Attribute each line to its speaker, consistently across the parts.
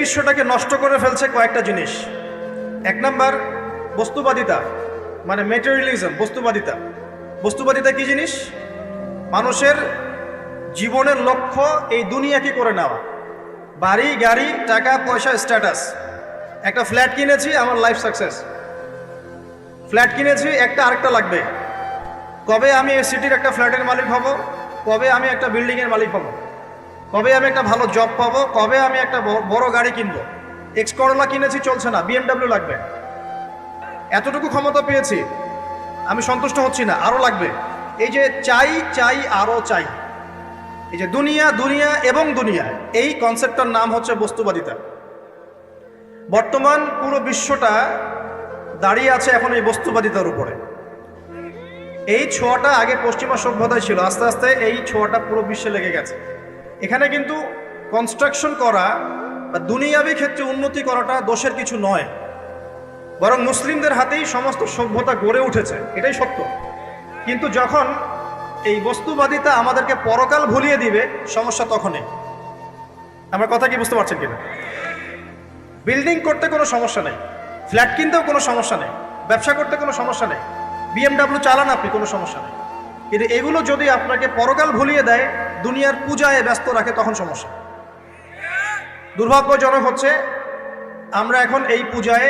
Speaker 1: বিশ্বটাকে নষ্ট করে ফেলছে কয়েকটা জিনিস। এক নাম্বার বস্তুবাদিতা, মানে মেটেরিয়ালিজম, বস্তুবাদিতা। বস্তুবাদিতা কি জিনিস? মানুষের জীবনের লক্ষ্য এই দুনিয়াকে করে নেওয়া, বাড়ি গাড়ি টাকা পয়সা স্ট্যাটাস। একটা ফ্ল্যাট কিনেছি, আমার লাইফ সাকসেস। ফ্ল্যাট কিনেছি, একটা আরেকটা লাগবে। কবে আমি এই সিটির একটা ফ্ল্যাটের মালিক হব, কবে আমি একটা বিল্ডিংয়ের মালিক হব, কবে আমি একটা ভালো জব পাবো, কবে আমি একটা বড় গাড়ি কিনবো। এক্স করোলা কিনেছি, চলছে না, BMW লাগবে। এতটুকু ক্ষমতা পেয়েছি, আমি সন্তুষ্ট হচ্ছি না, আরো লাগবে। এই যে চাই চাই আরো চাই, এই যে দুনিয়া দুনিয়া এবং দুনিয়া, এই কনসেপ্টটার নাম হচ্ছে বস্তুবাদিতা। বর্তমান পুরো বিশ্বটা দাঁড়িয়ে আছে এখন এই বস্তুবাদিতার উপরে। এই ছোঁয়াটা আগে পশ্চিমা সভ্যতায় ছিল, আস্তে আস্তে এই ছোঁয়াটা পুরো বিশ্বে লেগে গেছে। এখানে কিন্তু কনস্ট্রাকশন করা বা দুনিয়াবী ক্ষেত্রে উন্নতি করাটা দোষের কিছু নয়, বরং মুসলিমদের হাতেই সমস্ত সভ্যতা গড়ে উঠেছে, এটাই সত্য। কিন্তু যখন এই বস্তুবাদিতা আমাদেরকে পরকাল ভুলিয়ে দিবে, সমস্যা তখনই। আমার কথা কি বুঝতে পারছেন কিনা? বিল্ডিং করতে কোনো সমস্যা নেই, ফ্ল্যাট কিনতেও কোনো সমস্যা নেই, ব্যবসা করতে কোনো সমস্যা নেই, BMW চালান আপনি, কোনো সমস্যা নেই। কিন্তু এগুলো যদি আপনাকে পরকাল ভুলিয়ে দেয়, দুনিয়ার পূজায় ব্যস্ত রাখে, তখন সমস্যা। দুর্ভাগ্যজনক হচ্ছে আমরা এখন এই পূজায়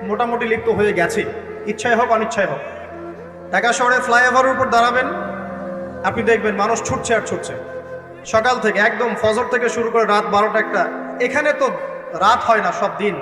Speaker 1: মোটামুটি লিপ্ত হয়ে গেছি, ইচ্ছায় হোক অনিচ্ছায় হোক। ঢাকা শহরে ফ্লাইওভারের উপর দাঁড়াবেন, আপনি দেখবেন মানুষ ছুটছে আর ছুটছে, সকাল থেকে একদম ফজর থেকে শুরু করে রাত 12টা 1টা। এখানে তো রাত হয় না, সব দিন।